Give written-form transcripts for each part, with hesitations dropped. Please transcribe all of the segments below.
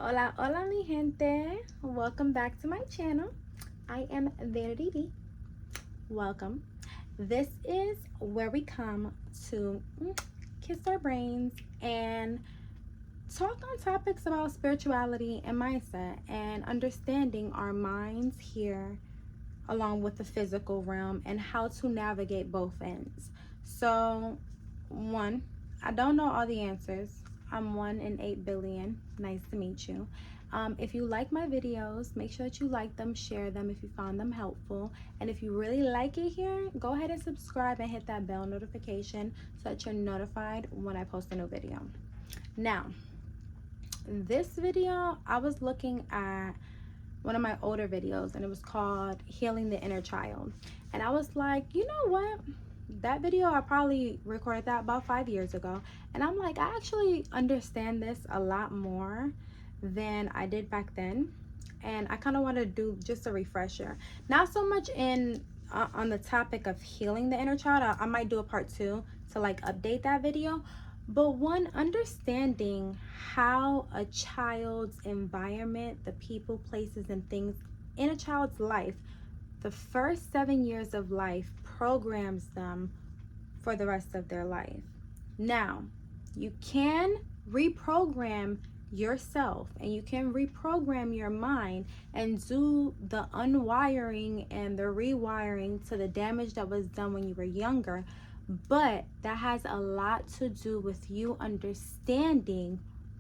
Hola, hola mi gente. Welcome back to my channel. I am Verity. Welcome. This is where we come to kiss our brains and talk on topics about spirituality and mindset and understanding our minds here along with the physical realm and how to navigate both ends. So, one, I don't know all the answers. I'm 1 in 8 billion. Nice to meet you. If you like my videos, make sure that you like them, share them if you found them helpful. And if you really like it here, go ahead and subscribe and hit that bell notification so that you're notified when I post a new video. Now, this video, I was looking at one of my older videos and it was called Healing the Inner Child. And I was like, you know what? That video, I probably recorded that about 5 years ago. And I'm like, I actually understand this a lot more than I did back then. And I kind of want to do just a refresher. Not so much in on the topic of healing the inner child. I might do a part 2 to like update that video. But one, understanding how a child's environment, the people, places, and things in a child's life, the first 7 years of life programs them for the rest of their life. Now, you can reprogram yourself and you can reprogram your mind and do the unwiring and the rewiring to the damage that was done when you were younger, but that has a lot to do with you understanding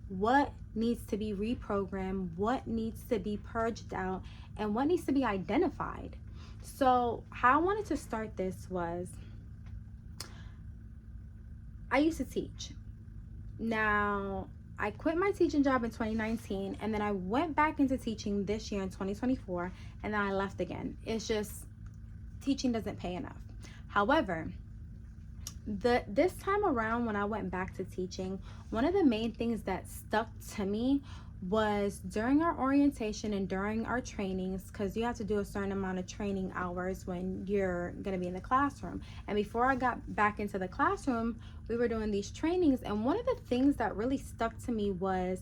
what needs to be reprogrammed, what needs to be purged out, and what needs to be identified. So how I wanted to start this was, I used to teach. Now, I quit my teaching job in 2019 and then I went back into teaching this year in 2024 and then I left again. It's just teaching doesn't pay enough. However, this time around when I went back to teaching, one of the main things that stuck to me was during our orientation and during our trainings, because you have to do a certain amount of training hours when you're going to be in the classroom. And before I got back into the classroom, we were doing these trainings, and one of the things that really stuck to me was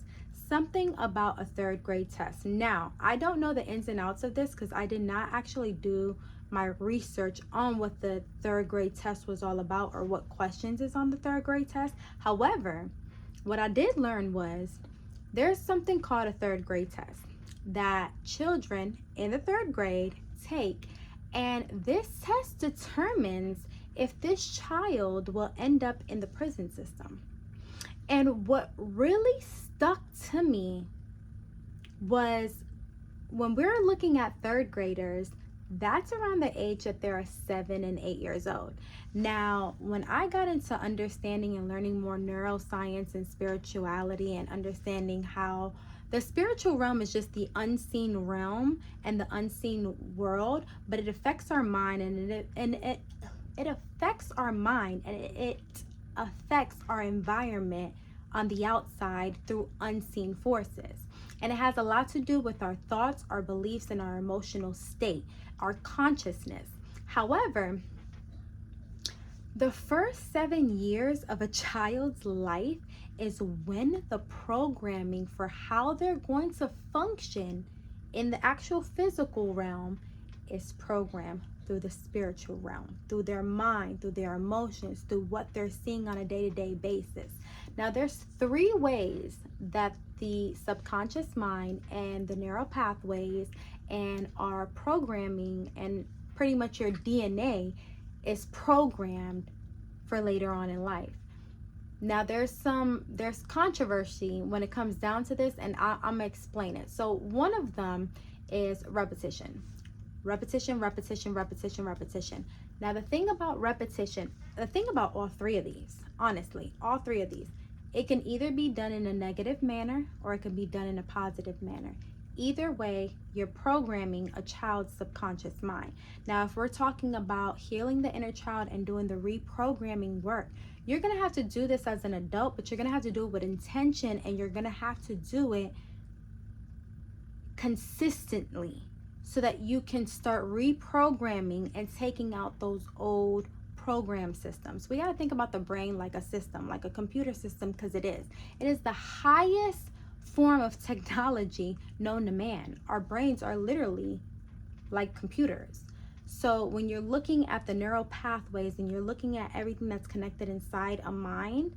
something about a 3rd grade test. Now, I don't know the ins and outs of this because I did not actually do my research on what the 3rd grade test was all about or what questions is on the 3rd grade test. However, what I did learn was there's something called a 3rd grade test that children in the 3rd grade take, and this test determines if this child will end up in the prison system. And what really stuck to me was when we're looking at 3rd graders, that's around the age that they're 7 and 8 years old. Now, when I got into understanding and learning more neuroscience and spirituality and understanding how the spiritual realm is just the unseen realm and the unseen world, but it affects our mind and it affects our mind and it affects our environment on the outside through unseen forces. And it has a lot to do with our thoughts, our beliefs, and our emotional state, our consciousness. However, the first 7 years of a child's life is when the programming for how they're going to function in the actual physical realm is programmed through the spiritual realm, through their mind, through their emotions, through what they're seeing on a day-to-day basis. Now, there's 3 ways that the subconscious mind and the neural pathways and our programming and pretty much your DNA is programmed for later on in life. Now, there's controversy when it comes down to this, and I'm gonna explain it. So one of them is repetition. Repetition, repetition, repetition, repetition. Now, the thing about repetition, the thing about all 3 of these, honestly, all 3 of these, it can either be done in a negative manner or it can be done in a positive manner. Either way, you're programming a child's subconscious mind. Now, if we're talking about healing the inner child and doing the reprogramming work, you're going to have to do this as an adult, but you're going to have to do it with intention and you're going to have to do it consistently so that you can start reprogramming and taking out those old program systems. We got to think about the brain like a system, like a computer system, because it is the highest form of technology known to man. Our brains are literally like computers. So when you're looking at the neural pathways and you're looking at everything that's connected inside a mind,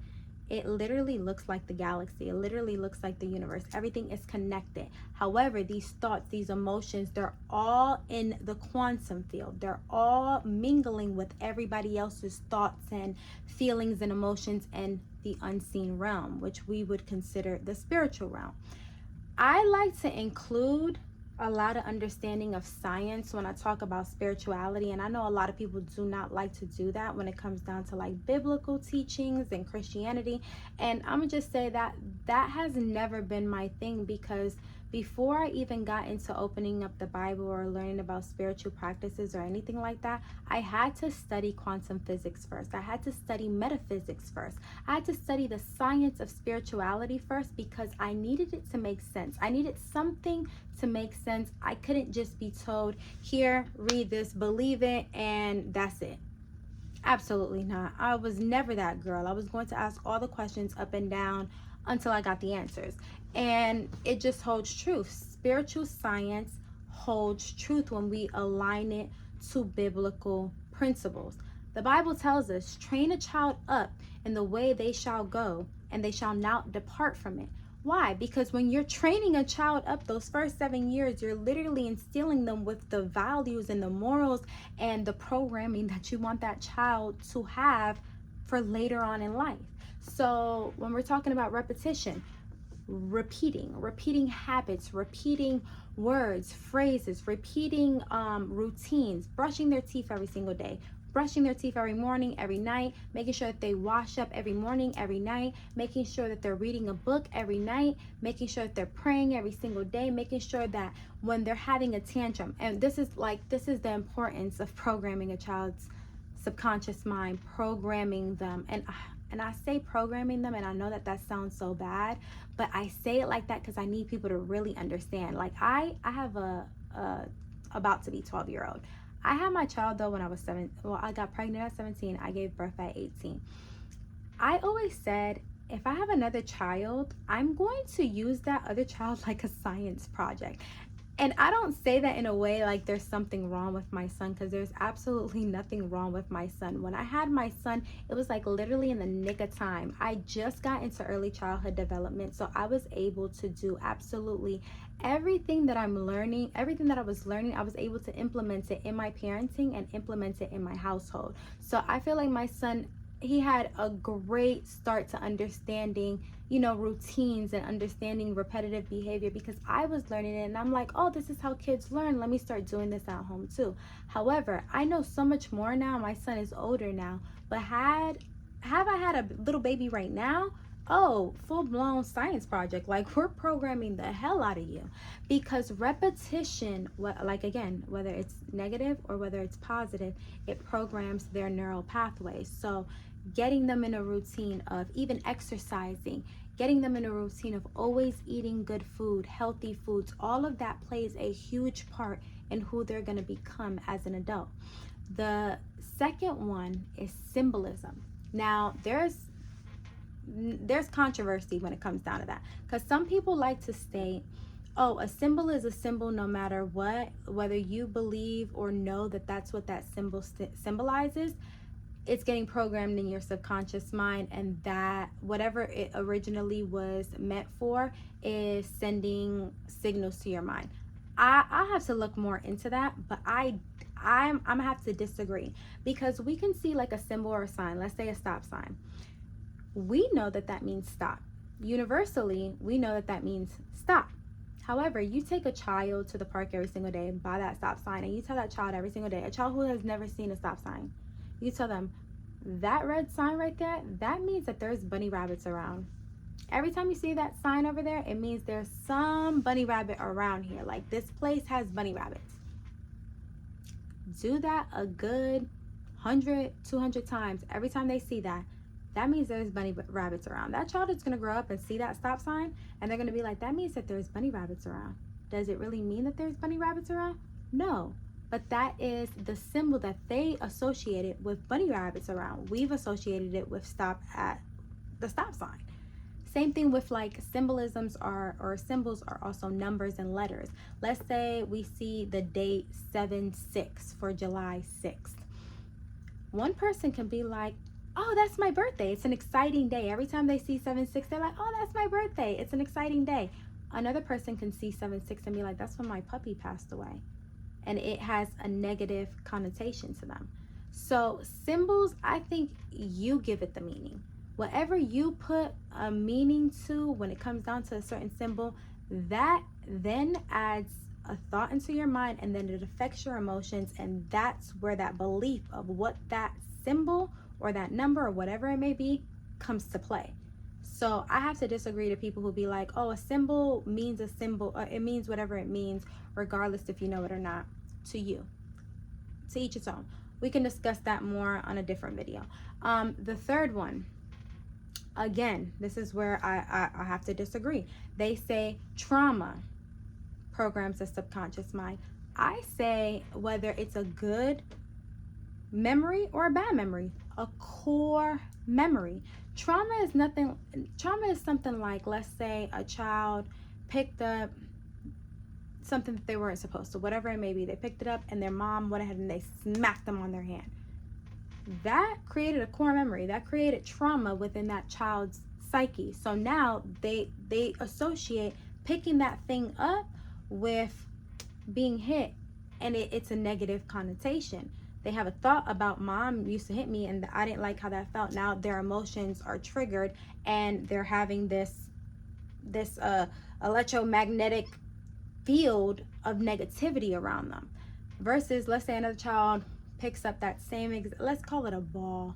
it literally looks like the galaxy. It literally looks like the universe. Everything is connected. However, these thoughts, these emotions, they're all in the quantum field. They're all mingling with everybody else's thoughts and feelings and emotions in the unseen realm, which we would consider the spiritual realm. I like to include a lot of understanding of science when I talk about spirituality, and I know a lot of people do not like to do that when it comes down to like biblical teachings and Christianity. And I'm gonna just say that that has never been my thing, because before I even got into opening up the Bible or learning about spiritual practices or anything like that, I had to study quantum physics first. I had to study metaphysics first. I had to study the science of spirituality first, because I needed it to make sense. I needed something to make sense. I couldn't just be told, here, read this, believe it, and that's it. Absolutely not. I was never that girl. I was going to ask all the questions up and down until I got the answers. And it just holds truth. Spiritual science holds truth when we align it to biblical principles. The Bible tells us, train a child up in the way they shall go, and they shall not depart from it. Why? Because when you're training a child up those first 7 years, you're literally instilling them with the values and the morals and the programming that you want that child to have for later on in life. So when we're talking about repetition, repeating habits, repeating words, phrases, repeating routines, brushing their teeth every single day, brushing their teeth every morning, every night, making sure that they wash up every morning, every night, making sure that they're reading a book every night, making sure that they're praying every single day, making sure that when they're having a tantrum, and this is the importance of programming a child's subconscious mind, programming them. And I say programming them, and I know that sounds so bad, but I say it like that because I need people to really understand. Like I have a about to be 12-year-old. I had my child though when I was 7. Well, I got pregnant at 17. I gave birth at 18. I always said, if I have another child, I'm going to use that other child like a science project. And I don't say that in a way like there's something wrong with my son, because there's absolutely nothing wrong with my son. When I had my son, it was like literally in the nick of time. I just got into early childhood development, so I was able to do absolutely everything that I'm learning, everything that I was learning, I was able to implement it in my parenting and implement it in my household. So I feel like my son, he had a great start to understanding, routines and understanding repetitive behavior, because I was learning it and I'm like, oh, this is how kids learn. Let me start doing this at home too. However, I know so much more now. My son is older now, but have I had a little baby right now? Oh, full-blown science project. Like, we're programming the hell out of you, because repetition, like again, whether it's negative or whether it's positive, it programs their neural pathways. So getting them in a routine of even exercising, getting them in a routine of always eating good food, healthy foods, all of that plays a huge part in who they're going to become as an adult. The second one is symbolism. Now, there's controversy when it comes down to that, because some people like to state, oh, a symbol is a symbol no matter what, whether you believe or know that that's what that symbol symbolizes. It's getting programmed in your subconscious mind, and that whatever it originally was meant for is sending signals to your mind. I have to look more into that, but I'm gonna have to disagree, because we can see like a symbol or a sign, let's say a stop sign. We know that that means stop. Universally, we know that that means stop. However, you take a child to the park every single day by that stop sign, and you tell that child every single day, a child who has never seen a stop sign, you tell them, that red sign right there, that means that there's bunny rabbits around. Every time you see that sign over there, it means there's some bunny rabbit around here. Like, this place has bunny rabbits. Do that a good 100, 200 times. Every time they see that, that means there's bunny rabbits around. That child is going to grow up and see that stop sign, and they're going to be like, that means that there's bunny rabbits around. Does it really mean that there's bunny rabbits around? No. But that is the symbol that they associated with bunny rabbits around. We've associated it with stop at the stop sign. Same thing with like symbolisms are, or symbols are also numbers and letters. Let's say we see the date 7/6 for July 6th. One person can be like, oh, that's my birthday. It's an exciting day. Every time they see 7/6, they're like, oh, that's my birthday. It's an exciting day. Another person can see 7/6 and be like, that's when my puppy passed away. And it has a negative connotation to them. So symbols, I think you give it the meaning. Whatever you put a meaning to when it comes down to a certain symbol, that then adds a thought into your mind, and then it affects your emotions, and that's where that belief of what that symbol or that number or whatever it may be comes to play. So I have to disagree to people who be like, oh, a symbol means a symbol, it means whatever it means, regardless if you know it or not. To you, to each its own. We can discuss that more on a different video. The third one, again, this is where I have to disagree. They say trauma programs the subconscious mind. I say whether it's a good memory or a bad memory, a core memory. Trauma is something like, let's say a child picked up something that they weren't supposed to, whatever it may be. They picked it up and their mom went ahead and they smacked them on their hand. That created a core memory. That created trauma within that child's psyche. So now they associate picking that thing up with being hit, and it's a negative connotation. They have a thought about mom used to hit me and I didn't like how that felt. Now their emotions are triggered and they're having this electromagnetic field of negativity around them. Versus, let's say another child picks up that same, let's call it a ball.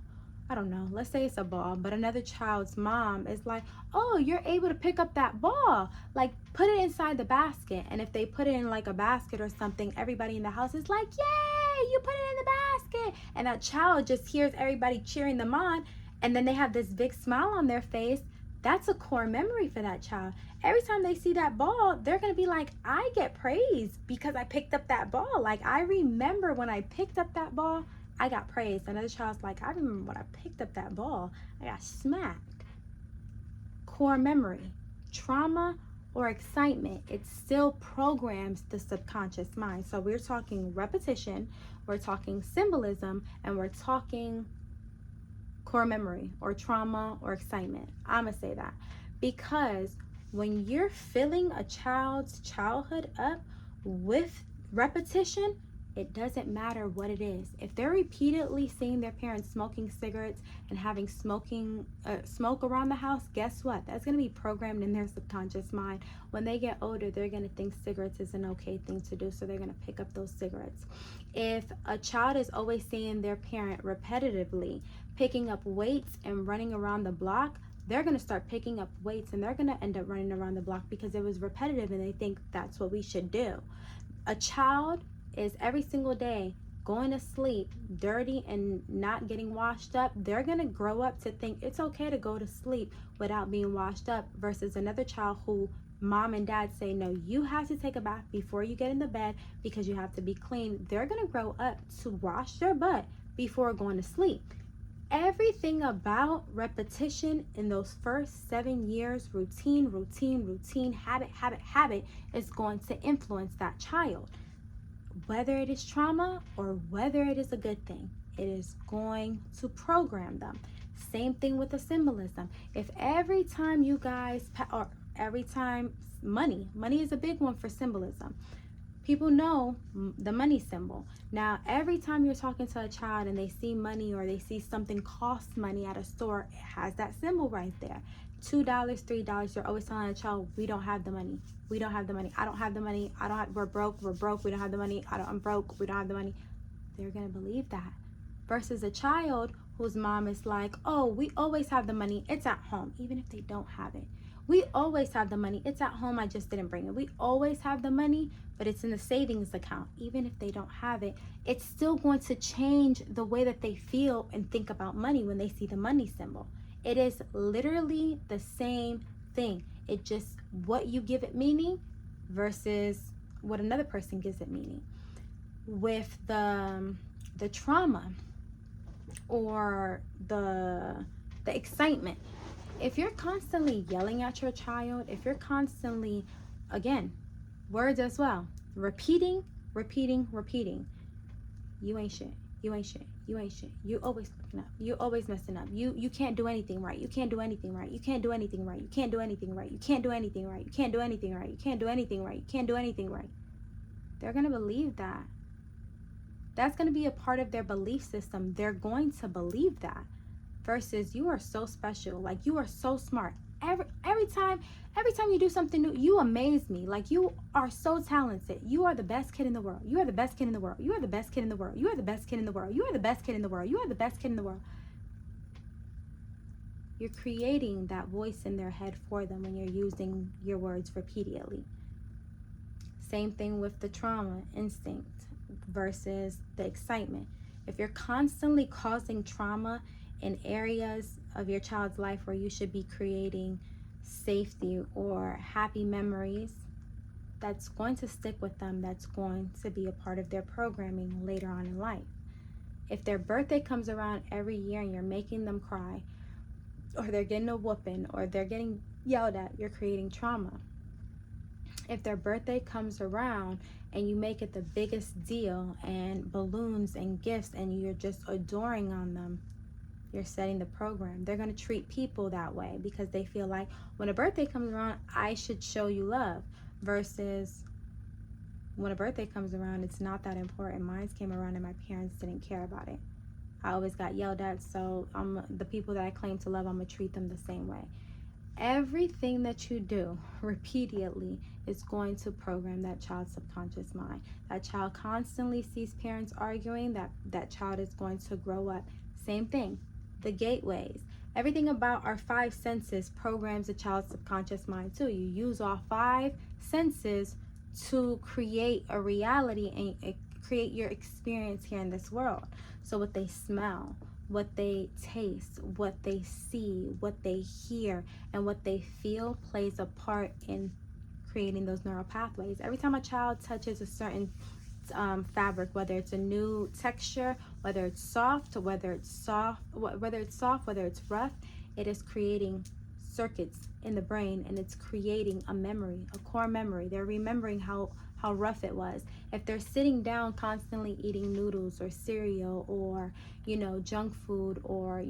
I don't know, let's say it's a ball, but another child's mom is like, oh, you're able to pick up that ball, like put it inside the basket. And if they put it in like a basket or something, everybody in the house is like, yay, you put it in the basket. And that child just hears everybody cheering them on, and then they have this big smile on their face. That's a core memory for that child. Every time they see that ball, they're going to be like, I get praised because I picked up that ball. Like, I remember when I picked up that ball, I got praised. Another child's like, I remember when I picked up that ball, I got smacked. Core memory, trauma or excitement, it still programs the subconscious mind. So we're talking repetition, we're talking symbolism, and we're talking core memory or trauma or excitement. I'm gonna say that because when you're filling a child's childhood up with repetition, it doesn't matter what it is. If they're repeatedly seeing their parents smoking cigarettes and having smoke around the house, guess what? That's going to be programmed in their subconscious mind. When they get older, they're going to think cigarettes is an okay thing to do, so they're going to pick up those cigarettes. If a child is always seeing their parent repetitively picking up weights and running around the block, they're going to start picking up weights and they're going to end up running around the block because it was repetitive and they think that's what we should do. A child is every single day going to sleep dirty and not getting washed up, they're going to grow up to think it's okay to go to sleep without being washed up, versus another child who mom and dad say, no, you have to take a bath before you get in the bed because you have to be clean. They're going to grow up to wash their butt before going to sleep. Everything about repetition in those first 7 years, routine, habit is going to influence that child. Whether it is trauma or whether it is a good thing, it is going to program them. Same thing with the symbolism. If every time you guys, or every time money is a big one for symbolism. People know the money symbol. Now, every time you're talking to a child and they see money or they see something costs money at a store, it has that symbol right there. $2, $3, you're always telling a child, we don't have the money. We don't have the money. I don't have the money. We're broke. We're broke. We don't have the money. I'm broke. We don't have the money. They're going to believe that. Versus a child whose mom is like, oh, we always have the money. It's at home, even if they don't have it. We always have the money. It's at home. I just didn't bring it. We always have the money, but it's in the savings account. Even if they don't have it, it's still going to change the way that they feel and think about money when they see the money symbol. It is literally the same thing. It just what you give it meaning versus what another person gives it meaning. With the trauma or the excitement, If you're constantly yelling at your child, if you're constantly, again, words as well, repeating, repeating, you ain't shit. You ain't shit. You ain't shit. You always fucking up. You always messing up. You can't do anything right. You can't do anything right. You can't do anything right. You can't do anything right. You can't do anything right. You can't do anything right. You can't do anything right. You can't do anything right. They're gonna believe that. That's gonna be a part of their belief system. They're going to believe that. Versus you are so special. Like, you are so smart. Every time you do something new, you amaze me. Like, you are so talented. You are the best kid in the world. You are the best kid in the world. You are the best kid in the world. You are the best kid in the world. You are the best kid in the world. You are the best kid in the world. You're creating that voice in their head for them when you're using your words repeatedly. Same thing with the trauma instinct versus the excitement. If you're constantly causing trauma in areas of your child's life where you should be creating safety or happy memories, that's going to stick with them. That's going to be a part of their programming later on in life. If their birthday comes around every year and you're making them cry, or they're getting a whooping, or they're getting yelled at, you're creating trauma. If their birthday comes around and you make it the biggest deal and balloons and gifts and you're just adoring on them, you're setting the program. They're going to treat people that way because they feel like when a birthday comes around, I should show you love. Versus when a birthday comes around, it's not that important. Mine came around and my parents didn't care about it. I always got yelled at, so the people that I claim to love, I'm going to treat them the same way. Everything that you do repeatedly is going to program that child's subconscious mind. That child constantly sees parents arguing, that child is going to grow up. Same thing, the gateways. Everything about our five senses programs the child's subconscious mind too. You use all five senses to create a reality and create your experience here in this world. So what they smell, what they taste, what they see, what they hear, and what they feel plays a part in creating those neural pathways. Every time a child touches a certain fabric, whether it's a new texture, whether it's soft, whether it's rough, it is creating circuits in the brain, and it's creating a memory, a core memory. They're remembering how rough it was. If they're sitting down constantly eating noodles or cereal or junk food or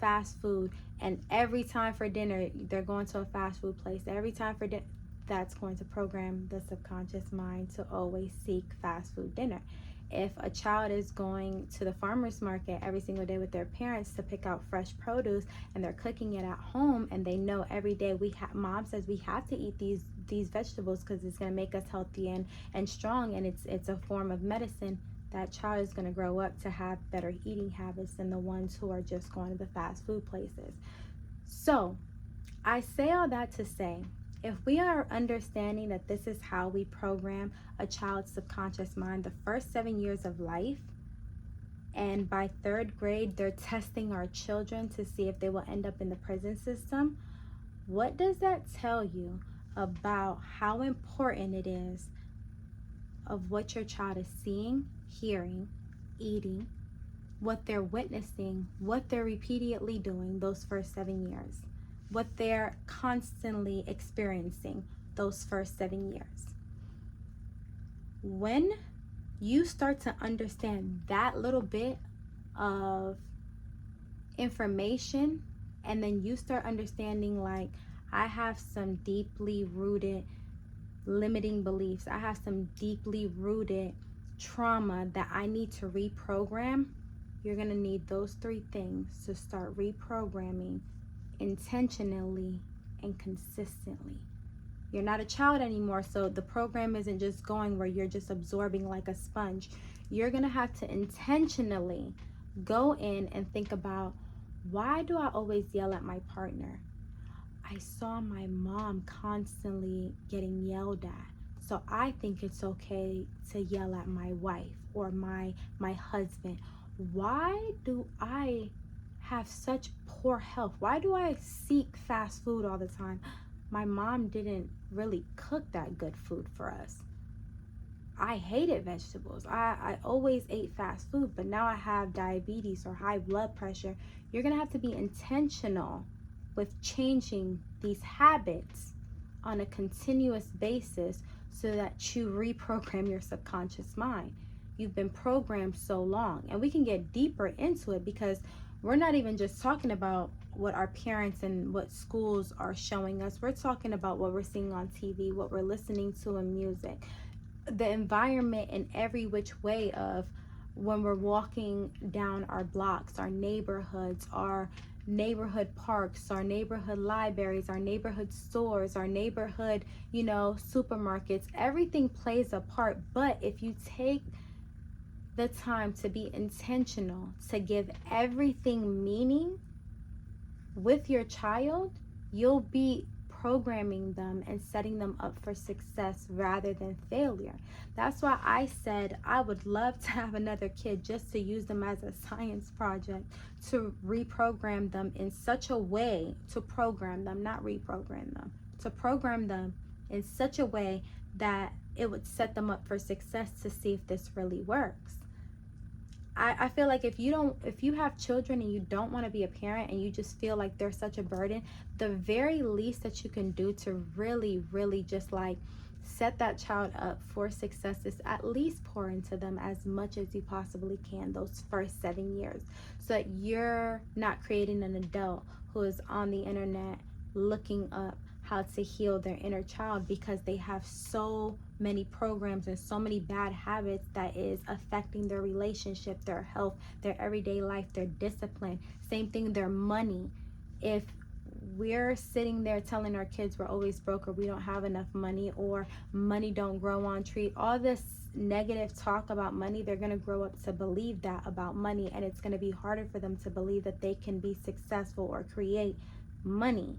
fast food, and every time for dinner they're going to a fast food place, every time for dinner, that's going to program the subconscious mind to always seek fast food dinner. If a child is going to the farmer's market every single day with their parents to pick out fresh produce, and they're cooking it at home, and they know every day mom says we have to eat these vegetables because it's going to make us healthy and strong, and it's a form of medicine, that child is going to grow up to have better eating habits than the ones who are just going to the fast food places. So I say all that to say, if we are understanding that this is how we program a child's subconscious mind the first 7 years of life, and by 3rd grade they're testing our children to see if they will end up in the prison system, what does that tell you about how important it is of what your child is seeing, hearing, eating, what they're witnessing, what they're repeatedly doing those first 7 years, what they're constantly experiencing those first 7 years? When you start to understand that little bit of information, and then you start understanding, like, I have some deeply rooted limiting beliefs, I have some deeply rooted trauma that I need to reprogram, you're going to need those 3 things to start reprogramming intentionally and consistently. You're not a child anymore, so the program isn't just going where you're just absorbing like a sponge. You're going to have to intentionally go in and think about, why do I always yell at my partner? I saw my mom constantly getting yelled at, so I think it's okay to yell at my wife or my husband. Why do I have such poor health? Why do I seek fast food all the time? My mom didn't really cook that good food for us. I hated vegetables. I always ate fast food, but now I have diabetes or high blood pressure. You're gonna have to be intentional with changing these habits on a continuous basis so that you reprogram your subconscious mind. You've been programmed so long, and we can get deeper into it because we're not even just talking about what our parents and what schools are showing us. We're talking about what we're seeing on TV, what we're listening to in music, the environment in every which way of when we're walking down our blocks, our neighborhoods, our neighborhood parks, our neighborhood libraries, our neighborhood stores, our neighborhood, supermarkets. Everything plays a part. But if you take the time to be intentional, to give everything meaning with your child, you'll be programming them and setting them up for success rather than failure. That's why I said I would love to have another kid just to use them as a science project, to reprogram them in such a way, to program them, not reprogram them, to program them in such a way that it would set them up for success to see if this really works. I feel like if you have children and you don't want to be a parent and you just feel like they're such a burden, the very least that you can do to really, really just like set that child up for success is at least pour into them as much as you possibly can those first 7 years, so that you're not creating an adult who is on the internet looking up how to heal their inner child because they have so many programs and so many bad habits that is affecting their relationship, their health, their everyday life, their discipline. Same thing, their money. If we're sitting there telling our kids we're always broke, or we don't have enough money, or money don't grow on trees, all this negative talk about money, they're going to grow up to believe that about money, and it's going to be harder for them to believe that they can be successful or create money.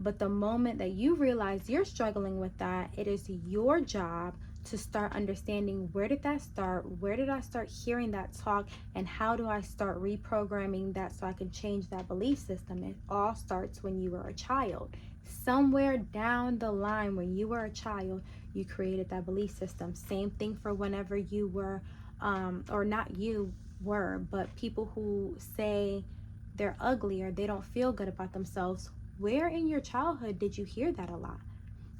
But the moment that you realize you're struggling with that, it is your job to start understanding, where did that start? Where did I start hearing that talk? And how do I start reprogramming that so I can change that belief system? It all starts when you were a child. Somewhere down the line when you were a child, you created that belief system. Same thing for whenever you were, or not you were, but people who say they're ugly or they don't feel good about themselves. Where in your childhood did you hear that a lot?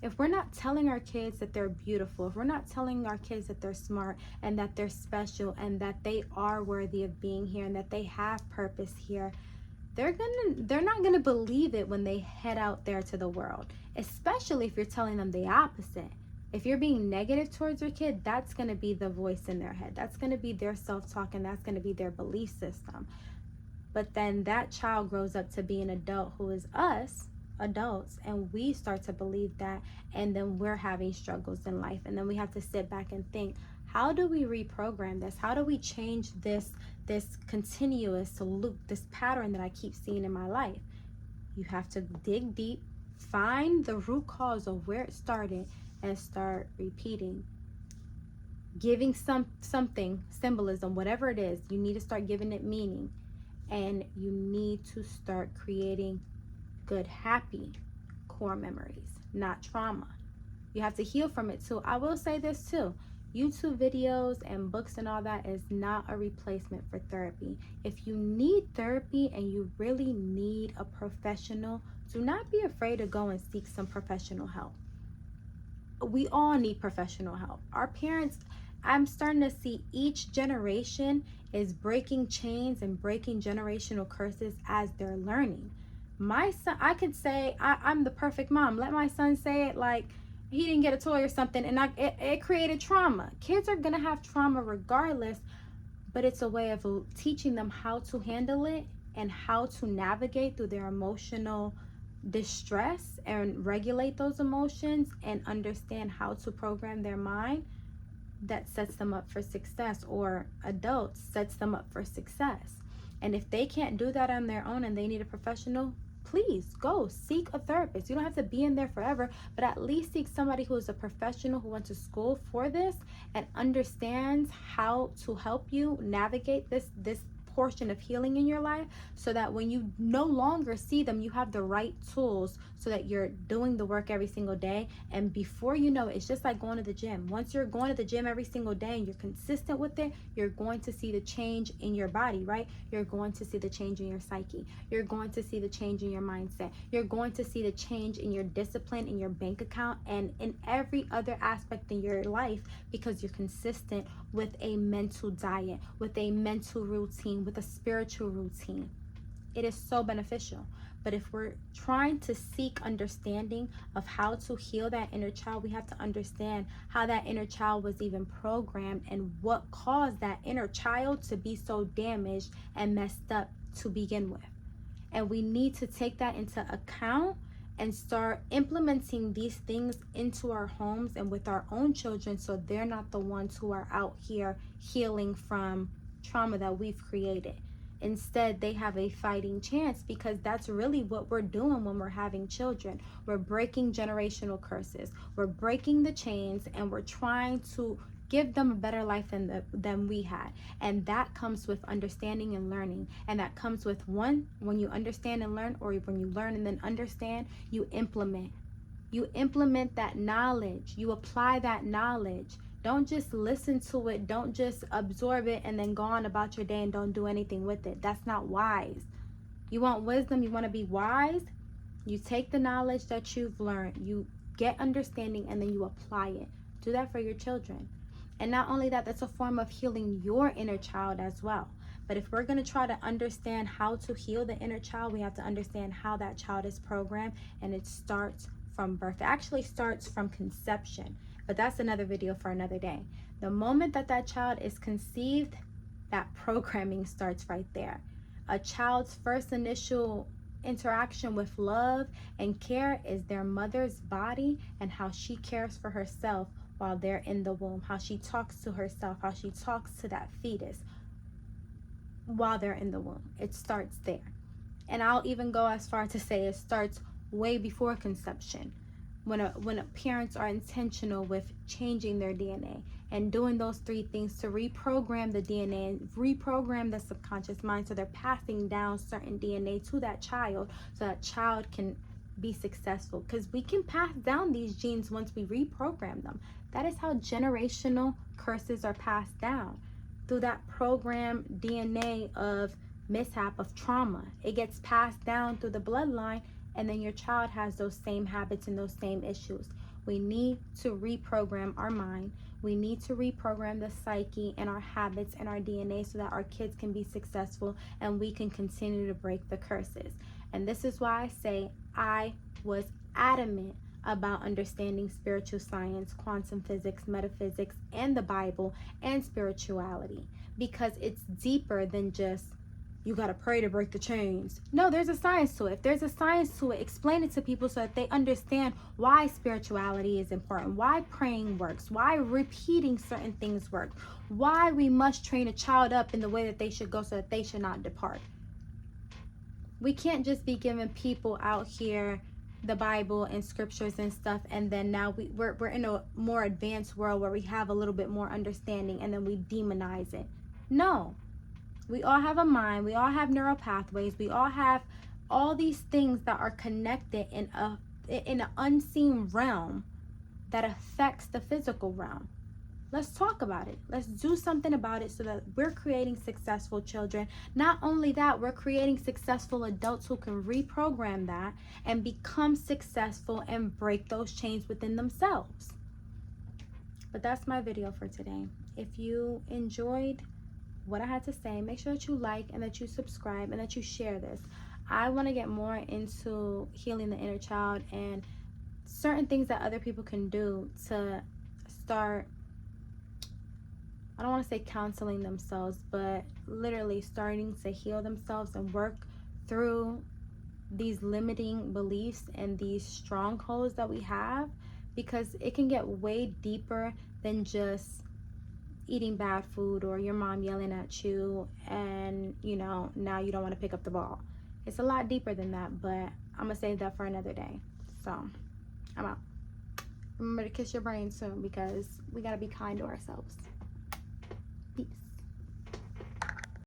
If we're not telling our kids that they're beautiful, if we're not telling our kids that they're smart and that they're special and that they are worthy of being here and that they have purpose here, they're not gonna believe it when they head out there to the world, especially if you're telling them the opposite. If you're being negative towards your kid, that's gonna be the voice in their head. That's gonna be their self-talk, and that's gonna be their belief system. But then that child grows up to be an adult who is us, adults, and we start to believe that, and then we're having struggles in life. And then we have to sit back and think, how do we reprogram this? How do we change this continuous loop, this pattern that I keep seeing in my life? You have to dig deep, find the root cause of where it started, and start repeating. Giving something, symbolism, whatever it is, you need to start giving it meaning. And you need to start creating good, happy core memories, not trauma. You have to heal from it too. I will say this too. YouTube videos and books and all that is not a replacement for therapy. If you need therapy and you really need a professional, do not be afraid to go and seek some professional help. We all need professional help. Our parents, I'm starting to see each generation is breaking chains and breaking generational curses as they're learning. My son, I could say I'm the perfect mom. Let my son say it like he didn't get a toy or something, and it created trauma. Kids are gonna have trauma regardless, but it's a way of teaching them how to handle it and how to navigate through their emotional distress and regulate those emotions and understand how to program their mind. That sets them up for success, or adults sets them up for success. And if they can't do that on their own and they need a professional, please go seek a therapist. You don't have to be in there forever, but at least seek somebody who is a professional, who went to school for this and understands how to help you navigate this portion of healing in your life, so that when you no longer see them, you have the right tools so that you're doing the work every single day. And before you know it, it's just like going to the gym. Once you're going to the gym every single day and you're consistent with it, you're going to see the change in your body, right? You're going to see the change in your psyche. You're going to see the change in your mindset. You're going to see the change in your discipline, in your bank account, and in every other aspect in your life, because you're consistent with a mental diet, with a mental routine, with a spiritual routine. It is so beneficial. But if we're trying to seek understanding of how to heal that inner child, we have to understand how that inner child was even programmed and what caused that inner child to be so damaged and messed up to begin with. And we need to take that into account and start implementing these things into our homes and with our own children, so they're not the ones who are out here healing from trauma that we've created. Instead, they have a fighting chance, because that's really what we're doing when we're having children. We're breaking generational curses. We're breaking the chains, and we're trying to give them a better life than we had. And that comes with understanding and learning. And that comes with, one, when you understand and learn, or when you learn and then understand, you implement. You implement that knowledge. You apply that knowledge. Don't just listen to it. Don't just absorb it and then go on about your day and don't do anything with it. That's not wise. You want wisdom, you want to be wise, you take the knowledge that you've learned, you get understanding, and then you apply it. Do that for your children. And not only that, that's a form of healing your inner child as well. But if we're going to try to understand how to heal the inner child, we have to understand how that child is programmed, and it starts from birth. It actually starts from conception, but that's another video for another day. The moment that that child is conceived, that programming starts right there. A child's first initial interaction with love and care is their mother's body and how she cares for herself while they're in the womb, how she talks to herself, how she talks to that fetus while they're in the womb. It starts there. And I'll even go as far to say it starts way before conception, when parents are intentional with changing their DNA and doing those three things to reprogram the DNA and reprogram the subconscious mind, so they're passing down certain DNA to that child so that child can be successful. Because we can pass down these genes once we reprogram them. That is how generational curses are passed down, through that programmed DNA of mishap, of trauma. It gets passed down through the bloodline, and then your child has those same habits and those same issues. We need to reprogram our mind. We need to reprogram the psyche and our habits and our DNA so that our kids can be successful and we can continue to break the curses. And this is why I say I was adamant about understanding spiritual science, quantum physics, metaphysics, and the Bible and spirituality, because it's deeper than just you got to pray to break the chains. No, there's a science to it. If there's a science to it, explain it to people so that they understand why spirituality is important, why praying works, why repeating certain things work, why we must train a child up in the way that they should go so that they should not depart. We can't just be giving people out here the Bible and scriptures and stuff, and then now we're in a more advanced world where we have a little bit more understanding, and then we demonize it. No. We all have a mind. We all have neural pathways. We all have all these things that are connected in an unseen realm that affects the physical realm. Let's talk about it. Let's do something about it so that we're creating successful children. Not only that, we're creating successful adults who can reprogram that and become successful and break those chains within themselves. But that's my video for today. If you enjoyed what I had to say, make sure that you like and that you subscribe and that you share this. I want to get more into healing the inner child and certain things that other people can do to start, I don't want to say counseling themselves, but literally starting to heal themselves and work through these limiting beliefs and these strongholds that we have, because it can get way deeper than just eating bad food or your mom yelling at you and now you don't want to pick up the ball. It's a lot deeper than that, but I'm gonna save that for another day. So I'm out. Remember to kiss your brain soon, because we got to be kind to ourselves.